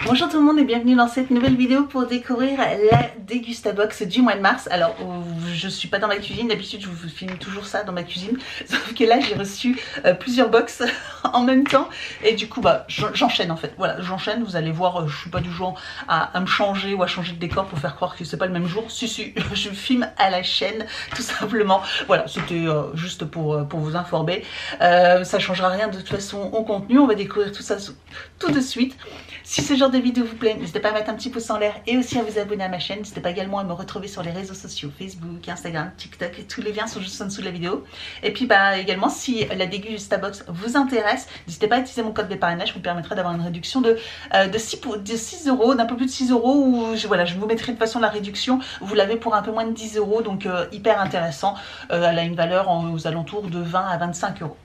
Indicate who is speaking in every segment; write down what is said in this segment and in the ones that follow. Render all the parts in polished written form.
Speaker 1: Bonjour tout le monde et bienvenue dans cette nouvelle vidéo pour découvrir la Dégustabox du mois de mars. Alors je suis pas dans ma cuisine, d'habitude je vous filme toujours ça dans ma cuisine, sauf que là j'ai reçu plusieurs box en même temps et du coup bah j'enchaîne en fait, voilà j'enchaîne, vous allez voir, je suis pas du genre à me changer ou à changer de décor pour faire croire que c'est pas le même jour, si je filme à la chaîne tout simplement, voilà c'était juste pour vous informer, ça changera rien de toute façon au contenu, on va découvrir tout ça tout de suite. Si ce genre de vidéo vous plaît, n'hésitez pas à mettre un petit pouce en l'air et aussi à vous abonner à ma chaîne. N'hésitez pas également à me retrouver sur les réseaux sociaux, Facebook, Instagram, TikTok, et tous les liens sont juste en dessous de la vidéo. Et puis bah également, si la Dégustabox vous intéresse, n'hésitez pas à utiliser mon code de parrainage, qui vous permettra d'avoir une réduction de 6 euros, d'un peu plus de 6 euros, ou voilà, je vous mettrai de toute façon la réduction, vous l'avez pour un peu moins de 10 euros, donc hyper intéressant, elle a une valeur aux alentours de 20 à 25 euros.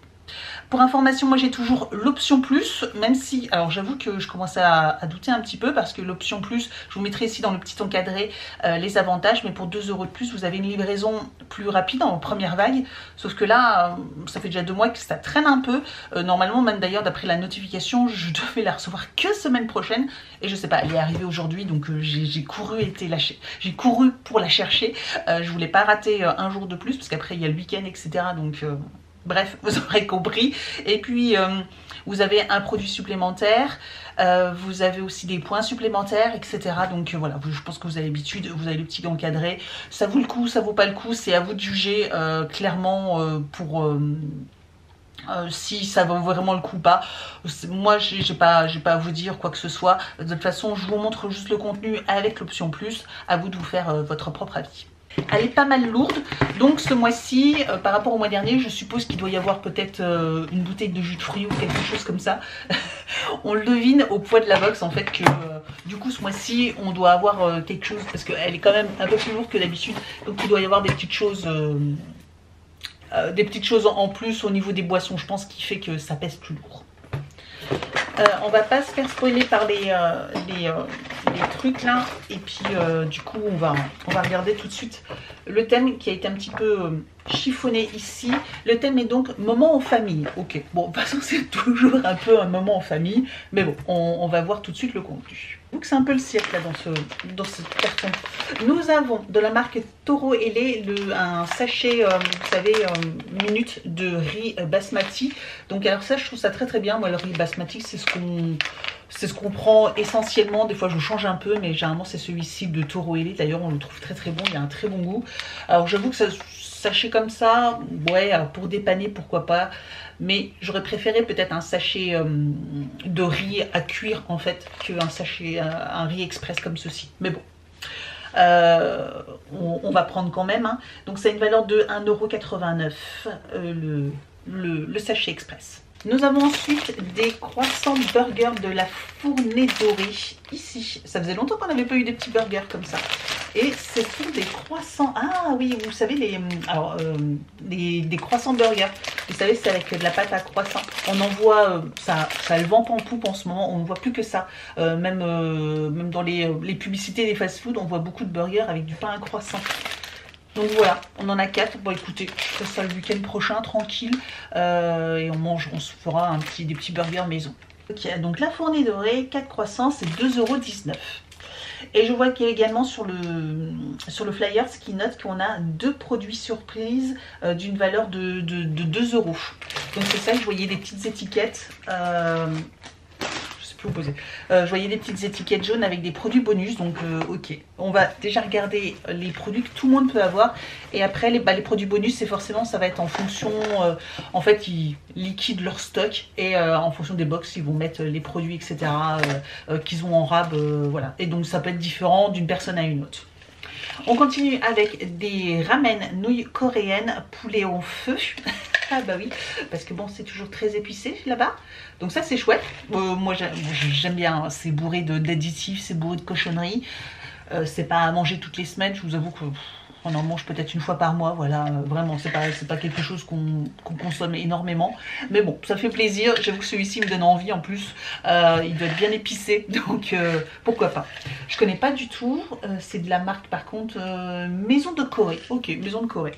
Speaker 1: Pour information, moi j'ai toujours l'option plus, même si, alors j'avoue que je commençais à douter un petit peu parce que l'option plus, je vous mettrai ici dans le petit encadré les avantages, mais pour 2 euros de plus, vous avez une livraison plus rapide en première vague, sauf que là, ça fait déjà 2 mois que ça traîne un peu, normalement même d'ailleurs d'après la notification, je devais la recevoir que semaine prochaine, et je sais pas, elle est arrivée aujourd'hui, donc j'ai couru pour la chercher, je voulais pas rater un jour de plus, parce qu'après il y a le week-end, etc., donc... Bref, vous aurez compris. Et puis, vous avez un produit supplémentaire, vous avez aussi des points supplémentaires, etc. Donc voilà, je pense que vous avez l'habitude, vous avez le petit encadré. Ça vaut le coup, ça vaut pas le coup, c'est à vous de juger clairement pour... si ça vaut vraiment le coup ou pas. Moi j'ai pas à vous dire quoi que ce soit. De toute façon, je vous montre juste le contenu avec l'option plus. À vous de vous faire votre propre avis. Elle est pas mal lourde, donc ce mois-ci, par rapport au mois dernier, je suppose qu'il doit y avoir peut-être une bouteille de jus de fruits ou quelque chose comme ça. On le devine au poids de la box en fait que du coup ce mois-ci on doit avoir quelque chose, parce qu'elle est quand même un peu plus lourde que d'habitude, donc il doit y avoir des petites choses en plus au niveau des boissons, je pense, qui fait que ça pèse plus lourd. On va pas se faire spoiler par les trucs là, et puis du coup on va regarder tout de suite le thème qui a été un petit peu chiffonné ici. Le thème est donc moment en famille. Ok, bon de toute façon c'est toujours un peu un moment en famille, mais bon on va voir tout de suite le contenu. Donc c'est un peu le cirque là dans ce carton. Nous avons de la marque Toro et lait un sachet, vous savez, minute de riz basmati. Donc alors ça je trouve ça très très bien. Moi le riz basmati c'est ce qu'on prend essentiellement. Des fois je change un peu, mais généralement c'est celui-ci de Toro et lait. D'ailleurs on le trouve très très bon, il a un très bon goût. Alors j'avoue que ça, sachet comme ça, ouais, alors pour dépanner pourquoi pas, mais j'aurais préféré peut-être un sachet de riz à cuire en fait qu'un sachet, un riz express comme ceci, mais bon. On va prendre quand même, hein. Donc ça a une valeur de 1,89 € le sachet express. Nous avons ensuite des croissants burgers de la Fournée Dorée ici. Ça faisait longtemps qu'on n'avait pas eu des petits burgers comme ça. Et ce sont des croissants. Ah oui, vous savez, des croissants burgers. Vous savez, c'est avec de la pâte à croissant. On en voit, ça le vend en poupe en ce moment. On ne voit plus que ça. Même dans les publicités des fast-food, on voit beaucoup de burgers avec du pain à croissant. Donc voilà, on en a 4. Bon écoutez, je ferai ça le week-end prochain, tranquille. Et on se fera des petits burgers maison. Ok, donc la Fournée Dorée, 4 croissants, c'est 2,19 €. Et je vois qu'il y a également sur le flyer ce qui note qu'on a 2 produits surprises d'une valeur de 2 €. Donc c'est ça, je voyais des petites étiquettes. Je voyais des petites étiquettes jaunes avec des produits bonus, donc ok. On va déjà regarder les produits que tout le monde peut avoir, et après les produits bonus, c'est forcément, ça va être en fonction, en fait ils liquident leur stock, et en fonction des box ils vont mettre les produits etc qu'ils ont en rab, voilà. Et donc ça peut être différent d'une personne à une autre. On continue avec des ramen nouilles coréennes poulet au feu. Ah bah oui, parce que bon, c'est toujours très épicé là-bas. Donc ça c'est chouette. Moi j'aime bien, c'est bourré d'additifs, c'est bourré de cochonneries. C'est pas à manger toutes les semaines, je vous avoue que On en mange peut-être une fois par mois, voilà, vraiment, c'est pas quelque chose qu'on consomme énormément. Mais bon, ça fait plaisir. J'avoue que celui-ci me donne envie en plus. Il doit être bien épicé, donc pourquoi pas. Je connais pas du tout. C'est de la marque par contre Maison de Corée. Ok, Maison de Corée.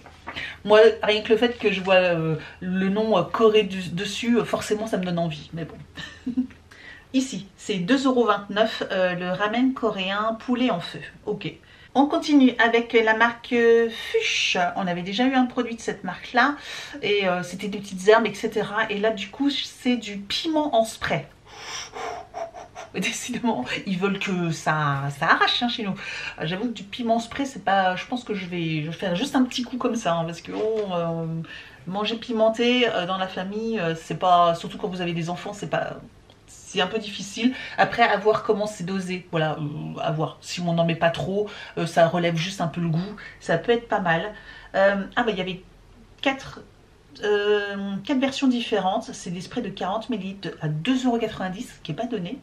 Speaker 1: Moi, rien que le fait que je vois le nom Corée dessus, forcément ça me donne envie. Mais bon. Ici, c'est 2,29 € le ramen coréen poulet en feu. Ok. On continue avec la marque Fuchs. On avait déjà eu un produit de cette marque-là. Et c'était des petites herbes, etc. Et là, du coup, c'est du piment en spray. Décidément, ils veulent que ça arrache hein, chez nous. J'avoue que du piment spray, c'est pas. Je pense que je vais faire juste un petit coup comme ça, hein, parce que manger pimenté dans la famille, c'est pas. Surtout quand vous avez des enfants, c'est pas. C'est un peu difficile. Après, à voir comment c'est dosé. Voilà, à voir. Si on n'en met pas trop, ça relève juste un peu le goût. Ça peut être pas mal. Ah bah il y avait 4 versions différentes. C'est des sprays de 40 ml à 2,90 €, qui n'est pas donné.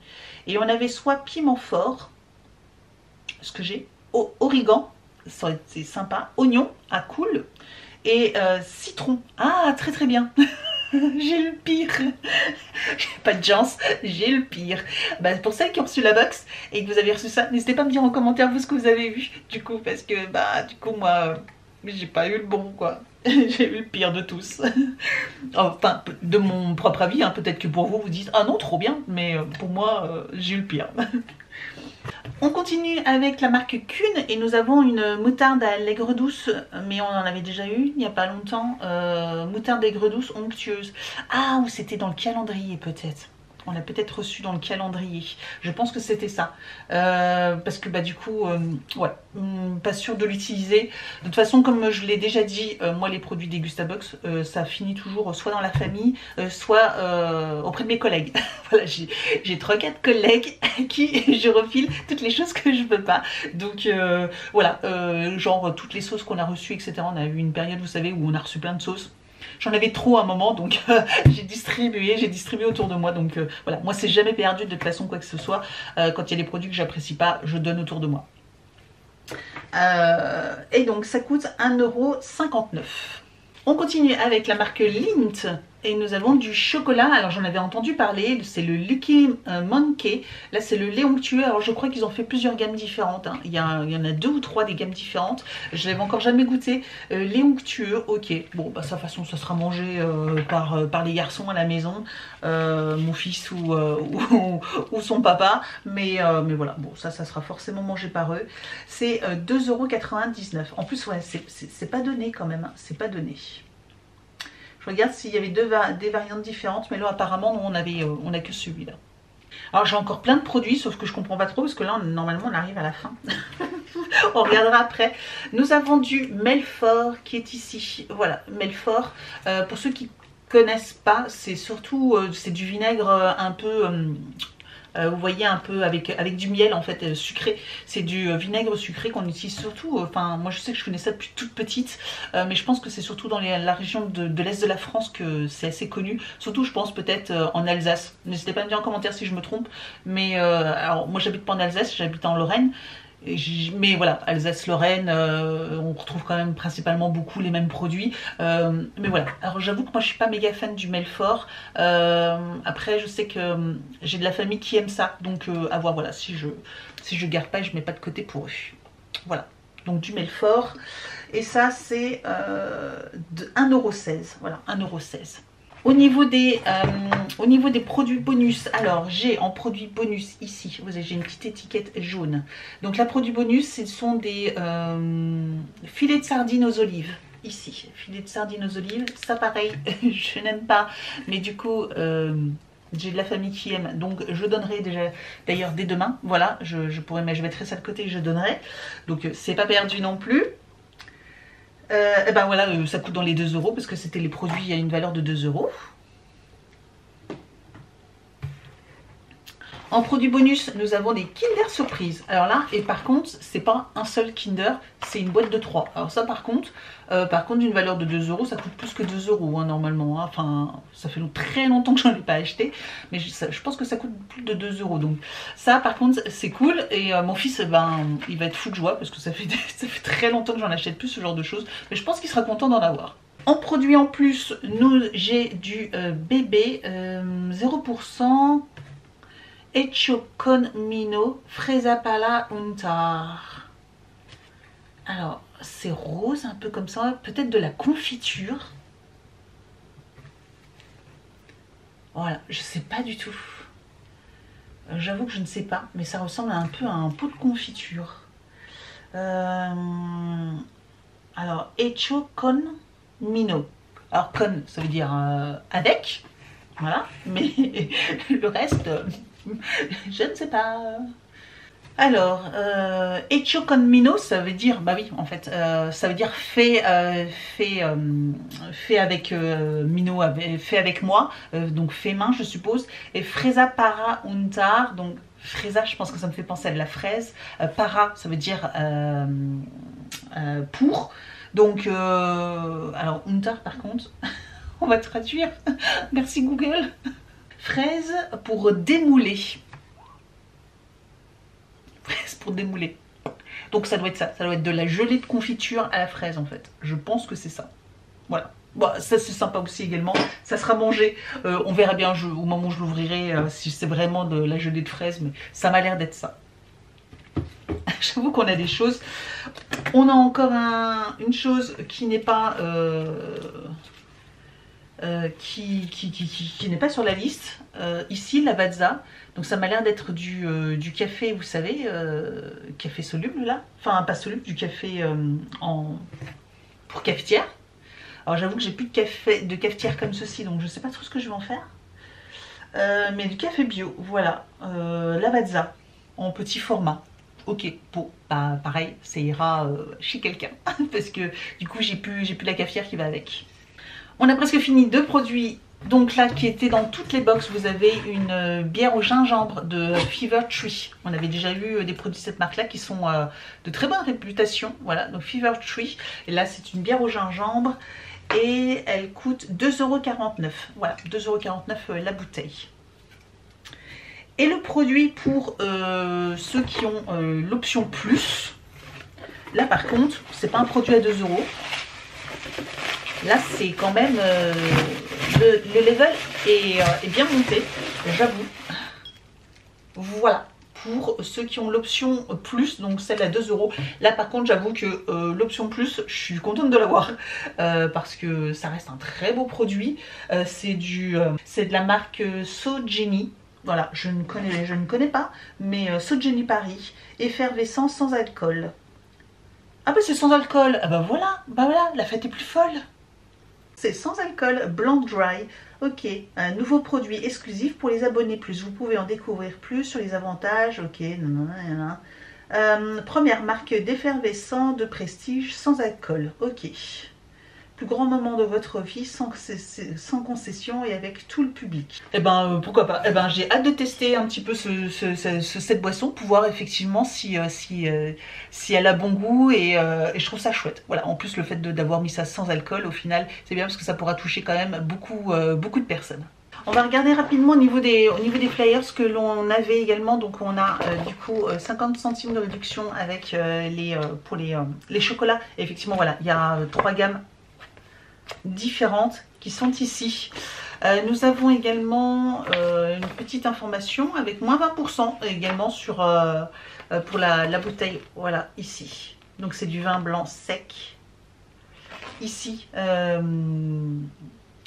Speaker 1: Et on avait soit piment fort, ce que j'ai, origan, c'est sympa, oignon à cool, et citron. Ah, très très bien. J'ai le pire. J'ai pas de chance, j'ai le pire. Bah, pour celles qui ont reçu la box et que vous avez reçu ça, n'hésitez pas à me dire en commentaire vous ce que vous avez vu. Du coup, parce que bah du coup moi, j'ai pas eu le bon quoi. J'ai eu le pire de tous. Enfin, de mon propre avis, hein, peut-être que pour vous, vous dites ah non, trop bien, mais pour moi, j'ai eu le pire. On continue avec la marque Kuhn et nous avons une moutarde à l'aigre douce, mais on en avait déjà eu il n'y a pas longtemps. Moutarde aigre douce onctueuse. Ah, ou c'était dans le calendrier peut-être. On l'a peut-être reçu dans le calendrier. Je pense que c'était ça. Parce que bah du coup, ouais, pas sûr de l'utiliser. De toute façon, comme je l'ai déjà dit, moi les produits Degustabox, ça finit toujours soit dans la famille, soit auprès de mes collègues. Voilà, j'ai 3-4 collègues à qui je refile toutes les choses que je veux pas. Donc voilà, genre toutes les sauces qu'on a reçues, etc. On a eu une période, vous savez, où on a reçu plein de sauces. J'en avais trop à un moment, donc j'ai distribué autour de moi. Donc voilà, moi c'est jamais perdu de toute façon quoi que ce soit. Quand il y a des produits que j'apprécie pas, je donne autour de moi. Et donc ça coûte 1,59 €. On continue avec la marque Lindt et nous avons du chocolat. Alors j'en avais entendu parler, c'est le Lucky Monkey. Là c'est le lait onctueux. Alors je crois qu'ils ont fait plusieurs gammes différentes. Hein. Il y en a 2 ou 3 des gammes différentes. Je l'avais encore jamais goûté. Lait onctueux, ok. Bon bah sa façon ça sera mangé par les garçons à la maison. Mon fils ou son papa. Mais voilà, bon ça sera forcément mangé par eux. C'est 2,99 €. En plus ouais, c'est pas donné quand même. Hein. C'est pas donné. Je regarde s'il y avait des variantes différentes, mais là apparemment on a que celui-là. Alors j'ai encore plein de produits, sauf que je comprends pas trop parce que là normalement on arrive à la fin. On regardera après. Nous avons du Melfort qui est ici. Voilà, Melfort. Pour ceux qui connaissent pas, c'est surtout c'est du vinaigre un peu. Vous voyez un peu avec du miel en fait sucré. C'est du vinaigre sucré qu'on utilise surtout. Enfin moi je sais que je connais ça depuis toute petite. Mais je pense que c'est surtout dans la région de l'Est de la France que c'est assez connu. Surtout je pense peut-être en Alsace. N'hésitez pas à me dire en commentaire si je me trompe. Mais alors moi j'habite pas en Alsace, j'habite en Lorraine. Mais voilà, Alsace-Lorraine, on retrouve quand même principalement beaucoup les mêmes produits. Mais voilà, alors j'avoue que moi je suis pas méga fan du Melfort. Après je sais que j'ai de la famille qui aime ça. Donc à voir, voilà, si je garde pas et je mets pas de côté pour eux. Voilà, donc du Melfort. Et ça c'est de 1,16 €. Voilà, 1,16 €. Au niveau des produits bonus, alors j'ai en produit bonus ici, vous avez, j'ai une petite étiquette jaune. Donc la produit bonus, ce sont des filets de sardines aux olives. Ici, filets de sardines aux olives, ça pareil, je n'aime pas, mais du coup j'ai de la famille qui aime, donc je donnerai déjà, d'ailleurs dès demain, voilà, je mettrai ça de côté et je donnerai. Donc c'est pas perdu non plus. Et ben voilà, ça coûte dans les 2 € parce que c'était les produits à une valeur de 2 €. En produit bonus, nous avons des Kinder Surprise. Alors là, et par contre, c'est pas un seul Kinder, c'est une boîte de 3. Alors ça par contre d'une valeur de 2 euros, ça coûte plus que 2 euros hein, normalement. Hein. Enfin, ça fait très longtemps que j'en ai pas acheté, mais je pense que ça coûte plus de 2 euros. Donc ça par contre, c'est cool. Et mon fils, ben, il va être fou de joie parce que ça fait très longtemps que j'en achète plus ce genre de choses. Mais je pense qu'il sera content d'en avoir. En produit en plus, j'ai du bébé 0%. Hecho con Mino, Fresa Pala Untar. Alors, c'est rose, un peu comme ça, peut-être de la confiture. Voilà, je sais pas du tout. J'avoue que je ne sais pas, mais ça ressemble un peu à un pot de confiture. Alors, Hecho con Mino. Alors, con, ça veut dire avec. Voilà, mais le reste... je ne sais pas. Alors, hecho con mino, ça veut dire, bah oui, en fait, ça veut dire fait avec mino, fait avec moi, donc fait main, je suppose. Et fresa para untar, donc fresa, je pense que ça me fait penser à de la fraise. Para, ça veut dire pour. Donc, alors untar, par contre, on va traduire. Merci Google. Fraise pour démouler. Fraise pour démouler. Donc ça doit être ça. Ça doit être de la gelée de confiture à la fraise en fait. Je pense que c'est ça. Voilà. Bon, ça c'est sympa aussi également. Ça sera mangé. On verra bien au moment où je l'ouvrirai si c'est vraiment de la gelée de fraise. Mais ça m'a l'air d'être ça. J'avoue qu'on a des choses. On a encore une chose qui n'est pas... qui n'est pas sur la liste. Ici, la Lavazza. Donc ça m'a l'air d'être du café, vous savez, café soluble là. Enfin, pas soluble, du café pour cafetière. Alors j'avoue que j'ai plus de cafetière comme ceci, donc je sais pas trop ce que je vais en faire. Mais du café bio, voilà. Lavazza, en petit format. Ok, bon, bah pareil, ça ira chez quelqu'un. Parce que du coup, j'ai plus la cafetière qui va avec. On a presque fini 2 produits. Donc là, qui étaient dans toutes les box, vous avez une bière au gingembre de Fever Tree. On avait déjà vu des produits de cette marque-là qui sont de très bonne réputation. Voilà, donc Fever Tree. Et là, c'est une bière au gingembre. Et elle coûte 2,49 €. Voilà, 2,49 € la bouteille. Et le produit pour ceux qui ont l'option plus. Là, par contre, c'est pas un produit à 2 €. Là, c'est quand même le level est bien monté, j'avoue. Voilà, pour ceux qui ont l'option plus, donc celle à 2 €. Là, par contre, j'avoue que l'option plus, je suis contente de l'avoir parce que ça reste un très beau produit. C'est de la marque Sogeni. Voilà, je ne connais pas, mais Sogeni Paris, effervescent sans alcool. Ah bah c'est sans alcool. Ah bah voilà, la fête est plus folle. C'est sans alcool, blanc dry. Ok, un nouveau produit exclusif pour les abonnés plus. Vous pouvez en découvrir plus sur les avantages. Ok, première marque d'effervescent de prestige sans alcool. Ok. Plus grand moment de votre vie sans concession et avec tout le public. Et ben pourquoi pas. Et ben j'ai hâte de tester un petit peu cette boisson pour voir effectivement si elle a bon goût et je trouve ça chouette. Voilà, en plus le fait d'avoir mis ça sans alcool au final c'est bien parce que ça pourra toucher quand même beaucoup de personnes. On va regarder rapidement au niveau des flyers que l'on avait également. Donc on a du coup 50 centimes de réduction avec pour les chocolats. Et effectivement voilà, il y a 3 gammes différentes qui sont ici. Nous avons également une petite information avec moins 20% également sur pour la bouteille. Voilà, ici. Donc c'est du vin blanc sec. Ici,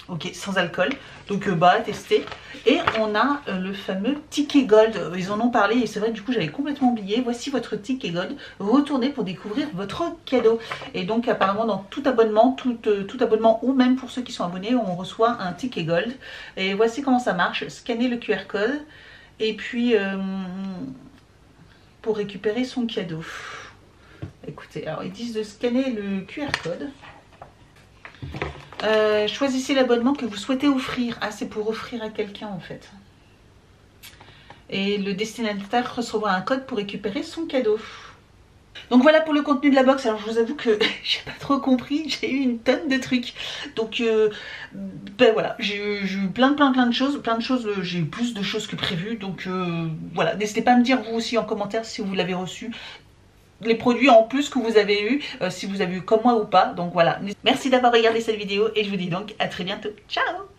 Speaker 1: ok, sans alcool. Donc à tester. Et on a le fameux ticket gold. Ils en ont parlé et c'est vrai, du coup j'avais complètement oublié. Voici votre ticket gold. Retournez pour découvrir votre cadeau. Et donc apparemment dans tout abonnement, tout abonnement ou même pour ceux qui sont abonnés, on reçoit un ticket gold. Et voici comment ça marche. Scannez le QR code. Et puis pour récupérer son cadeau. Écoutez, alors ils disent de scanner le QR code. Choisissez l'abonnement que vous souhaitez offrir. Ah, c'est pour offrir à quelqu'un en fait. et le destinataire recevra un code pour récupérer son cadeau. Donc voilà pour le contenu de la box. Alors je vous avoue que j'ai pas trop compris, j'ai eu une tonne de trucs. Donc ben voilà, j'ai eu plein de choses, j'ai eu plus de choses que prévu. Donc voilà, n'hésitez pas à me dire vous aussi en commentaire si vous l'avez reçu, les produits en plus que vous avez eu, si vous avez eu comme moi ou pas. Donc voilà, merci d'avoir regardé cette vidéo et je vous dis donc à très bientôt. Ciao.